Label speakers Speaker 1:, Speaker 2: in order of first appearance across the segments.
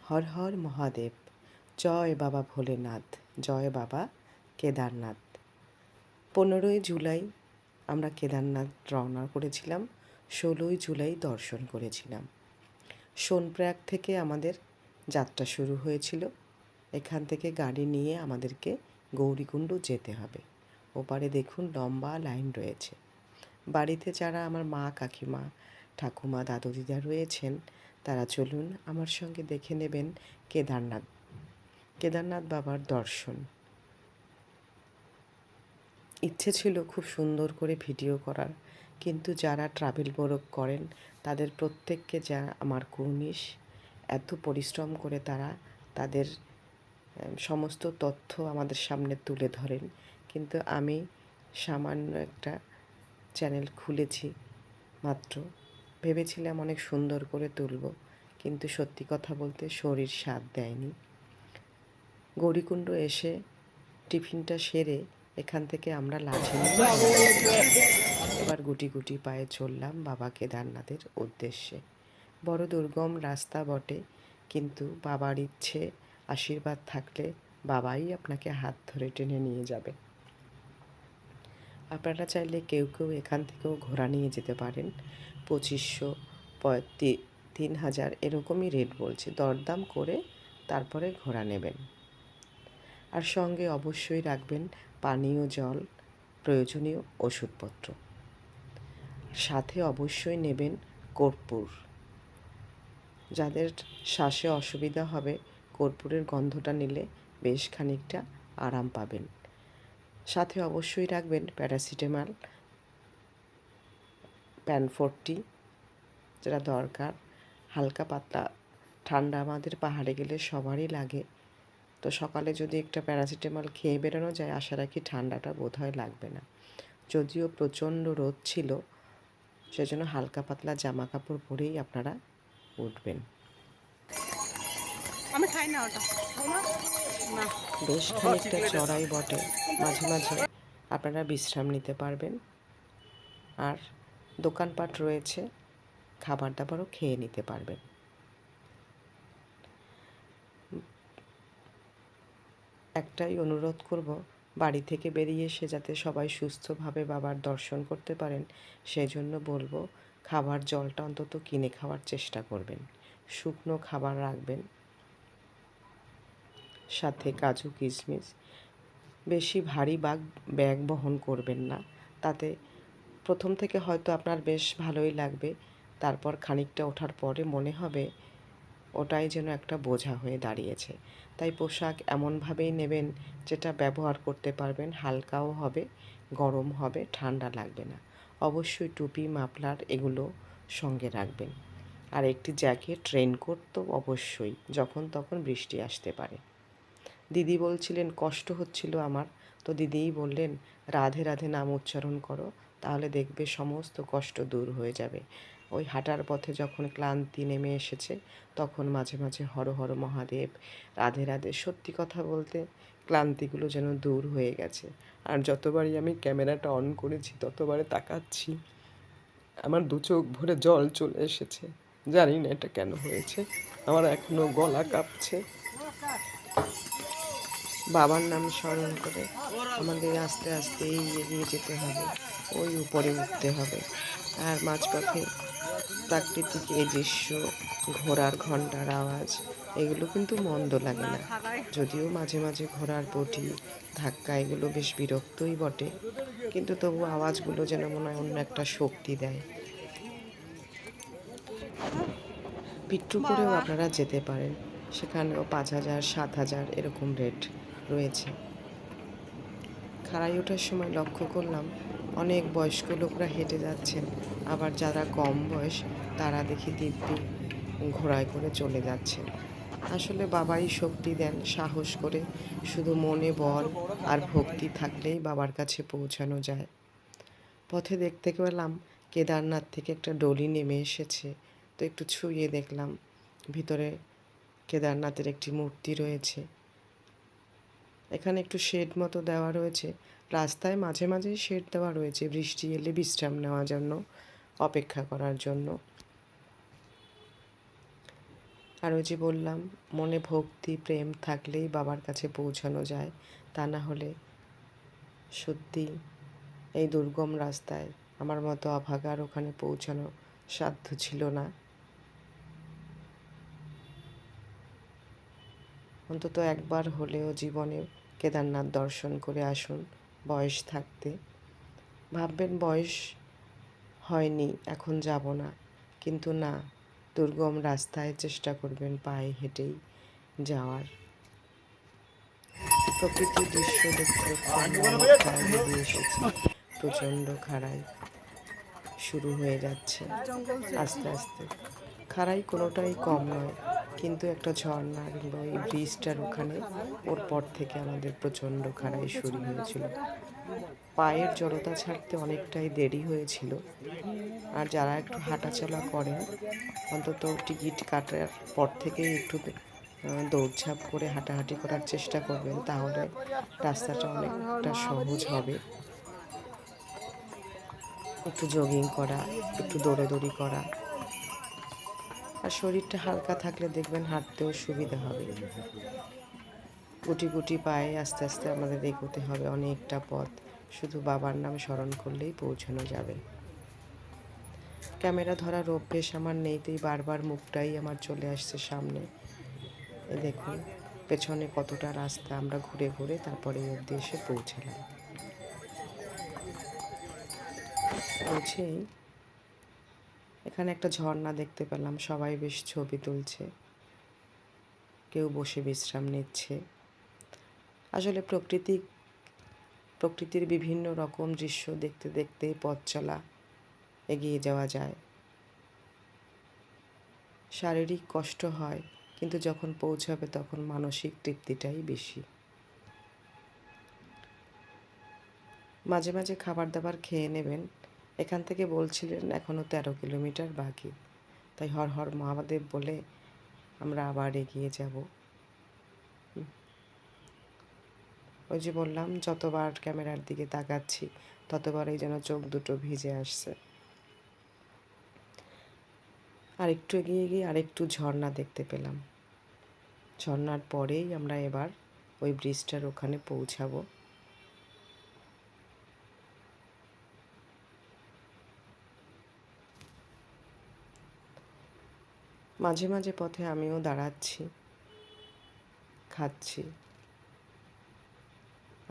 Speaker 1: হর হর মহাদেব, জয় বাবা ভোলেনাথ, জয় বাবা কেদারনাথ। 15ই জুলাই আমরা কেদারনাথ রওনা করেছিলাম, 16ই জুলাই দর্শন করেছিলাম। সোনপ্রয়াগ থেকে আমাদের যাত্রা শুরু হয়েছিল। এখান থেকে গাড়ি নিয়ে আমাদেরকে গৌরীকুণ্ড যেতে হবে। ওপারে দেখুন লম্বা লাইন রয়েছে। বাড়িতে যারা আমার মা, কাকিমা, ঠাকুমা, দাদু দিদা রয়েছেন, তারা চলুন আমার সঙ্গে দেখে নেবেন কেদারনাথ বাবার দর্শন। ইচ্ছে ছিল খুব সুন্দর করে ভিডিও করার, কিন্তু যারা ট্রাভেল ব্লগ করেন তাদের প্রত্যেককে যা আমার কুর্নিশ, এত পরিশ্রম করে তারা তাদের সমস্ত তথ্য আমাদের সামনে তুলে ধরেন, কিন্তু আমি সামান্য একটা চ্যানেল খুলেছি মাত্র। ভেবেছিলাম অনেক সুন্দর করে তুলব, কিন্তু সত্যি কথা বলতে শরীর সাথ দেয়নি। গৌরীকুণ্ড এসে টিফিনটা সেরে এখান থেকে আমরা লাচি নিয়ে এবার গুটি গুটি পায়ে চললাম বাবা কেদারনাথের উদ্দেশ্যে। বড় দুর্গম রাস্তা বটে, কিন্তু বাবার ইচ্ছে, আশীর্বাদ থাকলে বাবাই আপনাকে হাত ধরে টেনে নিয়ে যাবে। আপনারা চাইলে কেউ কেউ এখান থেকেও ঘোড়া নিয়ে যেতে পারেন। 2500, 3000 এরকমই রেট বলছে। দরদাম করে তারপরে ঘোড়া নেবেন। আর সঙ্গে অবশ্যই রাখবেন পানীয় জল, প্রয়োজনীয় ওষুধপত্র। সাথে অবশ্যই নেবেন কর্পূর। যাদের শ্বাসে অসুবিধা হবে, কর্পূরের গন্ধটা নিলে বেশ খানিকটা আরাম পাবেন। সাথে অবশ্যই রাখবেন প্যারাসিটামল, প্যান40, যেটা দরকার। হালকা পাতলা ঠান্ডা আমাদের পাহাড়ে গেলে সবারই লাগে, তো সকালে যদি একটা প্যারাসিটামল খেয়ে বেরোনো যায়, আশা রাখি ঠান্ডাটা বোধহয় লাগবে না। যদিও প্রচণ্ড রোদ ছিল, সেজন্য হালকা পাতলা জামা কাপড় পরেই আপনারা উঠবেন।
Speaker 2: আমি খাই না ওটা।
Speaker 1: বেশ খানিকটা চড়াই বটে, মাঝে মাঝে আপনারা বিশ্রাম নিতে পারবেন। আর দোকানপাট রয়েছে, খাবার দাবারও খেয়ে নিতে পারবেন। একটাই অনুরোধ করব, বাড়ি থেকে বেরিয়ে এসে যাতে সবাই সুস্থভাবে বাবার দর্শন করতে পারেন, সেজন্য বলবো খাবার জলটা অন্তত কিনে খাওয়ার চেষ্টা করবেন। শুকনো খাবার রাখবেন, সাথে কাজু কিশমিশ। বেশি ভারী ব্যাগ বহন করবেন না, তাতে প্রথম থেকে হয়তো আপনার বেশ ভালোই লাগবে, তারপর খানিকটা ওঠার পরে মনে হবে ওটাই যেন একটা বোঝা হয়ে দাঁড়িয়েছে। তাই পোশাক এমনভাবেই নেবেন যেটা ব্যবহার করতে পারবেন, হালকাও হবে, গরম হবে, ঠান্ডা লাগবে না। অবশ্যই টুপি, মাফলার এগুলো সঙ্গে রাখবেন। আর একটি জ্যাকেট, রেনকোট তো অবশ্যই, যখন তখন বৃষ্টি আসতে পারে। দিদি বলছিলেন কষ্ট হচ্ছিল আমার, তো দিদিই বললেন রাধে রাধে নাম উচ্চারণ করো, তাহলে দেখবে সমস্ত কষ্ট দূর হয়ে যাবে। ওই হাঁটার পথে যখন ক্লান্তি নেমে এসেছে, তখন মাঝে মাঝে হর হর মহাদেব, রাধে রাধে, সত্যি কথা বলতে ক্লান্তিগুলো যেন দূর হয়ে গেছে। আর যতবারই আমি ক্যামেরাটা অন করেছি ততবারে তাকাচ্ছি, আমার দু চোখ ভরে জল চলে এসেছে। জানি না এটা কেন হয়েছে, আমার এখনও গলা কাঁপছে। বাবার নাম স্মরণ করে আমাদের আস্তে আস্তে এগিয়ে যেতে হবে, ওই উপরে উঠতে হবে। আর মাঝপথে প্রাকৃতিক এই দৃশ্য, ঘোড়ার ঘণ্টার আওয়াজ, এগুলো কিন্তু মন্দ লাগে না। যদিও মাঝে মাঝে ঘোড়ার পটি, ধাক্কা এগুলো বেশ বিরক্তই বটে, কিন্তু তবু আওয়াজগুলো যেন মনে হয় অন্য একটা শক্তি দেয়। পিট্টুপুরেও আপনারা যেতে পারেন, সেখানেও 5000, 7000 এরকম রেট রয়েছে। খাড়াই ওঠার সময় লক্ষ্য করলাম অনেক বয়স্ক লোকরা হেঁটে যাচ্ছেন, আবার যারা কম বয়স তারা দেখি দিব্যি ঘোড়ায় করে চলে যাচ্ছেন। আসলে বাবাই শক্তি দেন, সাহস করে শুধু মনে বল আর ভক্তি থাকলেই বাবার কাছে পৌঁছানো যায়। পথে দেখতে পেলাম কেদারনাথ থেকে একটা ডলি নেমে এসেছে, তো একটু ছুঁয়ে দেখলাম। ভিতরে কেদারনাথের একটি মূর্তি রয়েছে। এখানে একটু শেড মতো দেওয়া রয়েছে, রাস্তায় মাঝে মাঝেই শেড দেওয়া রয়েছে বৃষ্টি এলে বিশ্রাম নেওয়ার জন্য, অপেক্ষা করার জন্য। আর ওই যে বললাম, মনে ভক্তি প্রেম থাকলেই বাবার কাছে পৌঁছানো যায়, তা না হলে সত্যি এই দুর্গম রাস্তায় আমার মতো অভাগার ওখানে পৌঁছানো সাধ্য ছিল না। অন্তত একবার হলেও জীবনে কেদারনাথ দর্শন করে আসুন বয়স থাকতে। ভাববেন বয়স হয়নি, এখন যাব না, কিন্তু না, দুর্গম রাস্তায় চেষ্টা করবেন পায়ে হেঁটেই যাওয়ার। প্রকৃতির দৃশ্য দেখতে দেখতে আমরা অনেকটা এগিয়ে এসেছি। প্রচণ্ড খাড়াই শুরু হয়ে যাচ্ছে আস্তে আস্তে। খাড়াই কোনোটাই কম নয়, কিন্তু একটা ঝর্ণা কিংবা এই ব্রিজটার ওখানে ওর পর থেকে আমাদের প্রচণ্ড খাড়াই শুরু হয়েছিল। পায়ের জড়তা ছাড়তে অনেকটাই দেরি হয়েছিল। আর যারা একটু হাঁটাচলা করেন, অন্তত টিকিট কাটার পর থেকেই একটু দৌড়ঝাঁপ করে হাঁটাহাঁটি করার চেষ্টা করবেন, তাহলে রাস্তাটা অনেকটা সহজ হবে। একটু জগিং করা, একটু দৌড়াদৌড়ি করা, আর শরীরটা হালকা থাকলে দেখবেন হাঁটতেও সুবিধা হবে। গুটি গুটি পায়ে আস্তে আস্তে আমাদের এগোতে হবে অনেকটা পথ। শুধু বাবার নাম স্মরণ করলেই পৌঁছানো যাবে। ক্যামেরা ধরার অভ্যেস আমার নেই, তাই বারবার মুখটাই আমার চলে আসছে সামনে। এ দেখুন পেছনে কতটা রাস্তা আমরা ঘুরে ঘুরে তারপরে এই অবধি এসে পৌঁছালাম। পৌঁছেই এখানে একটা ঝর্ণা দেখতে পেলাম, সবাই বেশ ছবি তুলছে, কেউ বসে বিশ্রাম নিচ্ছে। আসলে প্রকৃতির বিভিন্ন রকম দৃশ্য দেখতে দেখতে পথ চলা, এগিয়ে যাওয়া যায়। শারীরিক কষ্ট হয়, কিন্তু যখন পৌঁছাবে তখন মানসিক তৃপ্তিটাই বেশি। মাঝে মাঝে খাবার দাবার খেয়ে নেবেন। এখান থেকে বলছিলেন এখনও 13 কিলোমিটার বাকি, তাই হর হর মহাদেব বলে আমরা আবার এগিয়ে যাব। ওই যে বললাম, যতবার ক্যামেরার দিকে তাকাচ্ছি ততবারই যেন চোখ দুটো ভিজে আসছে। আর একটু এগিয়ে গিয়ে আরেকটু ঝর্ণা দেখতে পেলাম। ঝর্ণার পরেই আমরা এবার ওই ব্রিজটার ওখানে পৌঁছাবো। মাঝে মাঝে পথে আমিও দাঁড়াচ্ছি, খাচ্ছি,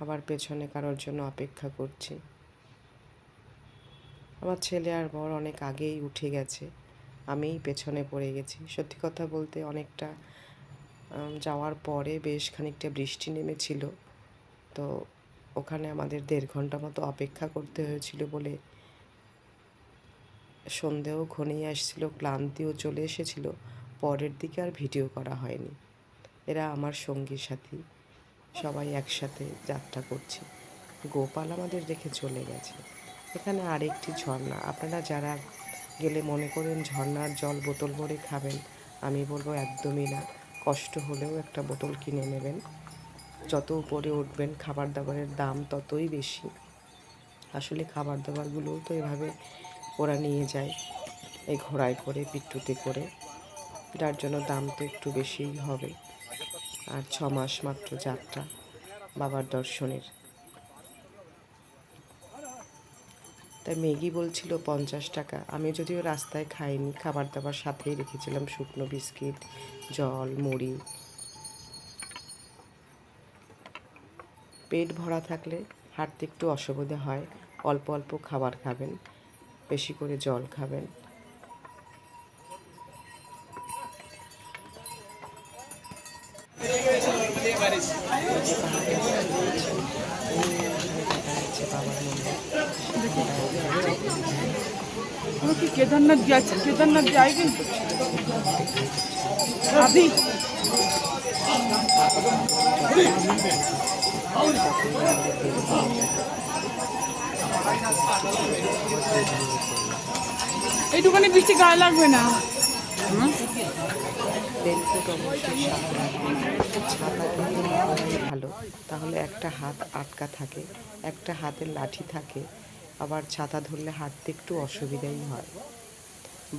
Speaker 1: আবার পেছনে কারোর জন্য অপেক্ষা করছি। আমার ছেলে আর বর অনেক আগেই উঠে গেছে, আমিই পেছনে পড়ে গেছি। সত্যি কথা বলতে অনেকটা যাওয়ার পরে বেশ খানিকটা বৃষ্টি নেমেছিল, তো ওখানে আমাদের 1.5 ঘন্টা মতো অপেক্ষা করতে হয়েছিল বলে সন্ধেও ঘনিয়ে আসছিল, ক্লান্তিও চলে এসেছিল। পরের দিকে আর ভিডিও করা হয়নি। এরা আমার সঙ্গী সাথী, সবাই একসাথে যাত্রা করছি। গোপাল আমাদের রেখে চলে গেছে। এখানে আরেকটি ঝর্ণা, আপনারা যারা গেলে মনে করেন ঝর্ণার জল বোতল ভরে খাবেন, আমি বলবো একদমই না। কষ্ট হলেও একটা বোতল কিনে নেবেন। যত উপরে উঠবেন খাবার দাবারের দাম ততই বেশি। আসলে খাবার দাবারগুলোও তো এভাবে ওরা নিয়ে যায়, এই ঘোড়ায় করে, পিট্টুতে করে, যার জন্য দাম তো একটু বেশিই হবে। আর 6 মাস মাত্র যাত্রা বাবার দর্শনের। তাই ম্যাগি বলছিল 50 টাকা। আমি যদিও রাস্তায় খাইনি, খাবার দাবার সাথেই রেখেছিলাম, শুকনো বিস্কিট, জল, মুড়ি। পেট ভরা থাকলে হাঁটতে একটু অসুবিধা হয়, অল্প অল্প খাবার খাবেন, বেশি করে জল খাবেন। বাবার মন্দির
Speaker 2: কি কেদারনাথ যাচ্ছে, কেদারনাথ যাইবেন আবি এই দোকানে বৃষ্টি গায়ে লাগবে না।
Speaker 1: রেনকোট অবশ্যই সাথে রাখবেন। ছাতা কিন্তু না হওয়াই ভালো, তাহলে একটা হাত আটকা থাকে, একটা হাতের লাঠি থাকে, আবার ছাতা ধরলে হাঁটতে একটু অসুবিধাই হয়।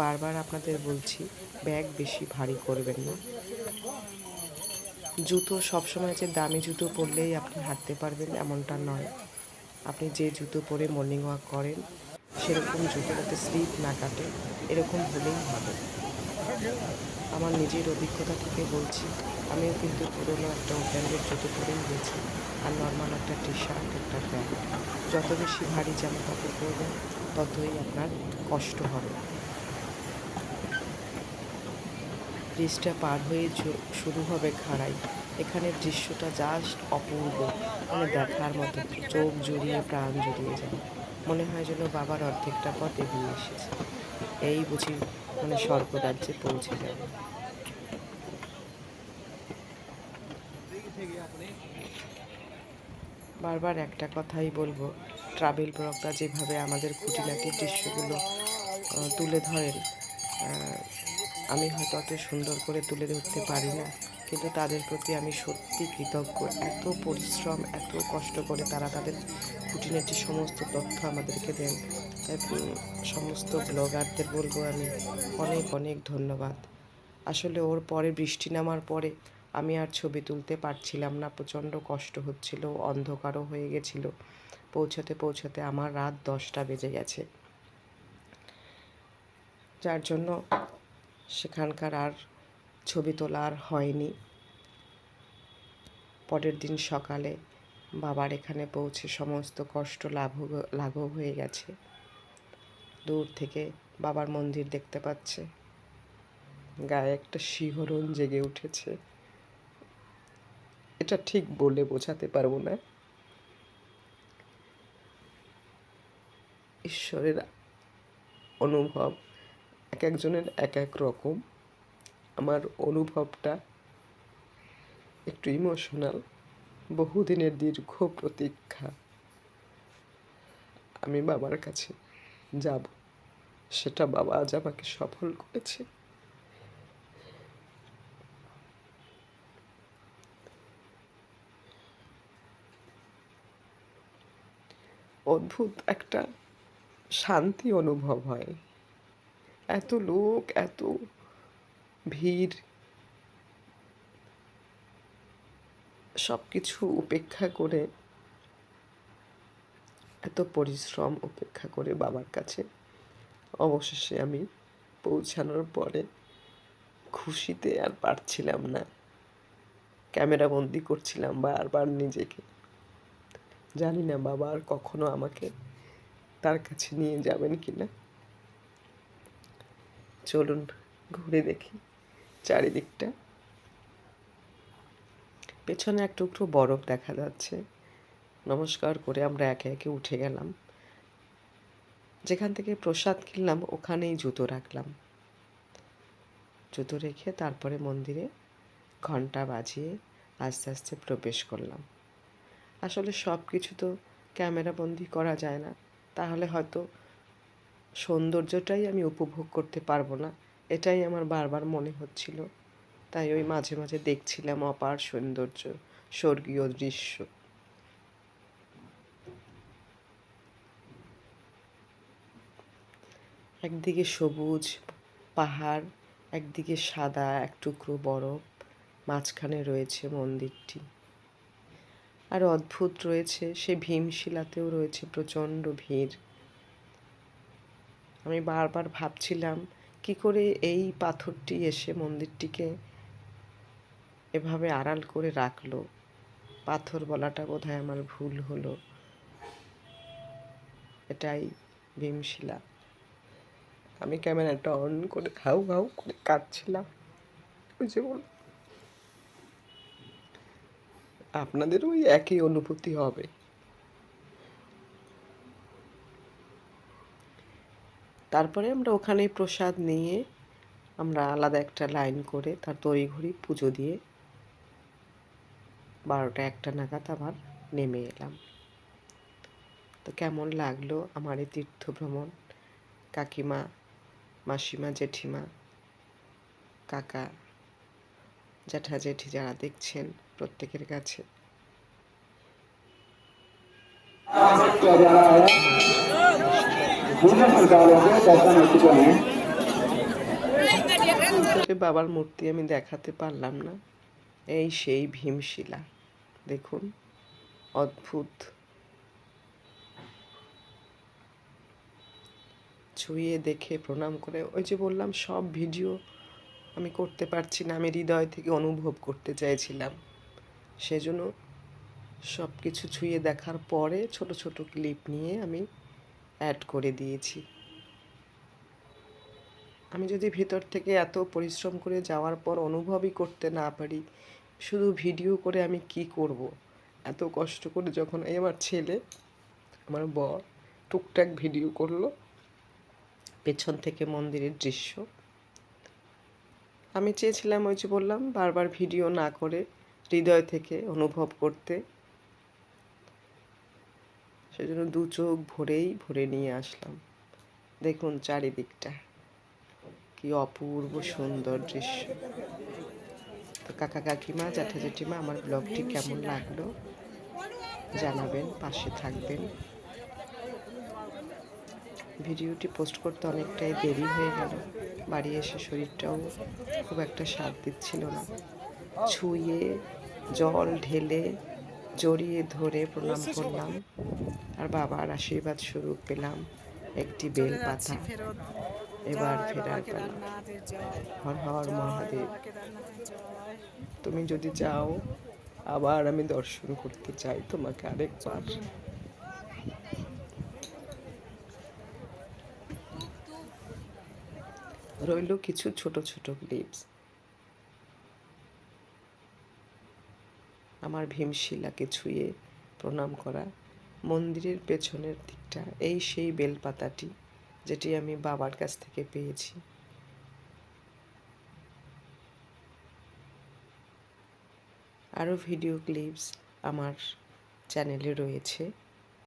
Speaker 1: বারবার আপনাদের বলছি, ব্যাগ বেশি ভারী করবেন না। জুতো সবসময় যে দামি জুতো পরলেই আপনি হাঁটতে পারবেন এমনটা নয়। আপনি যে জুতো পরে মর্নিং ওয়াক করেন সেরকম জুতো যাতে স্লিপ না কাটে এরকম হলেই হবে। আমার নিজের অভিজ্ঞতা থেকে বলছি, আমিও কিন্তু পুরনো একটা ব্র্যান্ডের জুতো পরেই গেছি, আর নর্মাল একটা টি শার্ট, একটা প্যান্ট। যত বেশি ভারী জামা কাপড় পরবেন ততই আপনার কষ্ট হবে। ব্রিজটা পার হয়ে শুরু হবে খাড়াই। এখানের দৃশ্যটা জাস্ট অপূর্ব, মানে দেখার মতো, চোখ জুড়িয়ে প্রাণ জুড়িয়ে যায়। মনে হয় যেন বাবার অর্ধেকটা পথ এগিয়ে এসেছে, এই বুঝি মানে স্বর্গরাজ্যে পৌঁছে যাব। বারবার একটা কথাই বলবো, ট্রাভেল ব্লগটা যেভাবে আমাদের খুঁটিনাটি দৃশ্যগুলো তুলে ধরেন, আমি হয়তো অত সুন্দর করে তুলে ধরতে পারি না, কিন্তু তাদের প্রতি আমি সত্যি কৃতজ্ঞ। এত পরিশ্রম, এত কষ্ট করে তারা তাদের খুঁটিনাটি সমস্ত তথ্য আমাদেরকে দেন। তাই সমস্ত ব্লগারদের বলবো আমি অনেক অনেক ধন্যবাদ। আসলে ওর পরে বৃষ্টি নামার পরে আমি আর ছবি তুলতে পারছিলাম না, প্রচণ্ড কষ্ট হচ্ছিল, অন্ধকারও হয়ে গেছিলো। পৌঁছাতে পৌঁছাতে আমার রাত 10টা বেজে গেছে, যার জন্য সেখানকার আর ছবি তোলা আর হয়নি। পরের দিন সকালে বাবার এখানে পৌঁছে সমস্ত কষ্ট লাঘব হয়ে গেছে। দূর থেকে বাবার মন্দির দেখতে পাচ্ছে, গায়ে একটা শিহরণ জেগে উঠেছে। এটা ঠিক বলে বোঝাতে পারবো না। ঈশ্বরের অনুভব এক একজনের এক এক রকম। আমার অনুভবটা একটু ইমোশনাল। বহুদিনের দীর্ঘ প্রতীক্ষা। আমি বাবার কাছে যাব, সেটা বাবা আজ আমাকে সফল করেছে। অদ্ভুত একটা শান্তি অনুভব হয়। এত লোক, এত ভিড়, সব কিছু উপেক্ষা করে, এত পরিশ্রম উপেক্ষা করে বাবার কাছে অবশেষে আমি পৌঁছানোর পরে খুশিতে আর পারছিলাম না। ক্যামেরা বন্দি করছিলাম বারবার নিজেকে। জানি না বাবা আর কখনো আমাকে তার কাছে নিয়ে যাবেন কিনা। চলুন ঘুরে দেখি চারিদিকটা। পেছনে এক টুকরো বরফ দেখা যাচ্ছে। নমস্কার করে আমরা একে একে উঠে গেলাম। যেখান থেকে প্রসাদ কিনলাম ওখানেই জুতো রাখলাম। জুতো রেখে তারপরে মন্দিরে ঘন্টা বাজিয়ে আস্তে আস্তে প্রবেশ করলাম। আসলে সব কিছু তো ক্যামেরা বন্দি করা যায় না, তাহলে হয়তো সৌন্দর্যটাই আমি উপভোগ করতে পারবো না, এটাই আমার বারবার মনে হচ্ছিল। তাই ওই মাঝে মাঝে দেখছিলাম অপার সৌন্দর্য, স্বর্গীয় দৃশ্য। একদিকে সবুজ পাহাড়, একদিকে সাদা এক টুকরো বরফ, মাঝখানে রয়েছে মন্দিরটি। আর অদ্ভুত রয়েছে, সে ভীমশিলাতেও রয়েছে প্রচণ্ড ভিড়। আমি বারবার ভাবছিলাম কি করে এই পাথরটি এসে মন্দিরটিকে এভাবে আড়াল করে রাখলো। পাথর বলাটা বোধহয় আমার ভুল হলো, এটাই ভীমশিলা। আমি ক্যামেরাটা অন করে হাউ হাউ করে কাঁদছিলাম। ওই যে বল, আপনাদেরও ওই একই অনুভূতি হবে। তারপরে আমরা ওখানেই প্রসাদ নিয়ে আমরা আলাদা একটা লাইন করে তার তড়িঘড়ি পুজো দিয়ে 12টা 1টা নাগাদ আবার নেমে এলাম। তো কেমন লাগলো আমার এই তীর্থ ভ্রমণ? কাকিমা, মাসিমা, জেঠিমা, কাকা, জ্যাঠা জেঠি যারা দেখছেন প্রত্যেকের কাছে
Speaker 3: पूर्ण श्रद्धालुओं के दर्शन हो चुके हैं।
Speaker 1: ভিডিওতে বাবার মূর্তি আমি দেখাতে পারলাম না। এই সেই ভীমশিলা, দেখুন, অদ্ভুত। ছুঁয়ে দেখে প্রণাম করে, ওই যে বললাম সব ভিডিও আমি করতে পারছি না, আমি হৃদয় থেকে অনুভব করতে চাইছিলাম, সেজন্য সব কিছু ছুঁয়ে দেখার পরে ছোট ছোট ক্লিপ নিয়ে আমি অ্যাড করে দিয়েছি। আমি যদি ভিতর থেকে এত পরিশ্রম করে যাওয়ার পর অনুভবই করতে না পারি, শুধু ভিডিও করে আমি কি করব? এত কষ্ট করে যখন এই আমার ছেলে, আমার বর টুকটাক ভিডিও করলো পেছন থেকে মন্দিরের দৃশ্য, আমি চেয়েছিলাম ওই যে বললাম বারবার ভিডিও না করে হৃদয় থেকে অনুভব করতে, সেজন্য দু চোখ ভরে নিয়ে আসলাম। দেখুন চারিদিকটা কি অপূর্ব সুন্দর দৃশ্য। তো কাকা কাকিমা, জ্যাঠা জেঠিমা, আমার ব্লগটি কেমন লাগলো জানাবেন, পাশে থাকবেন। ভিডিওটি পোস্ট করতে অনেকটাই দেরি হয়ে গেল, বাড়ি এসে শরীরটাও খুব একটা সাথ দিচ্ছিল না। ছুঁয়ে জল ঢেলে জড়িয়ে ধরে প্রণাম করলাম, আর বাবার আশীর্বাদ স্বরূপ পেলাম একটি বেল পাতা। এবার ফেরার পালা। হর হর মহাদেব। তুমি যদি চাও আবার আমি দর্শন করতে চাই তোমাকে আরেকবার। রইল কিছু ছোট ছোট ক্লিপস আমার ভীমশিলাকে ছুঁয়ে প্রণাম করা, মন্দিরের পেছনের দিকটা, এই সেই বেলপাতাটি যেটি আমি বাবার কাছ থেকে পেয়েছি। আরও ভিডিও ক্লিপস আমার চ্যানেলে রয়েছে।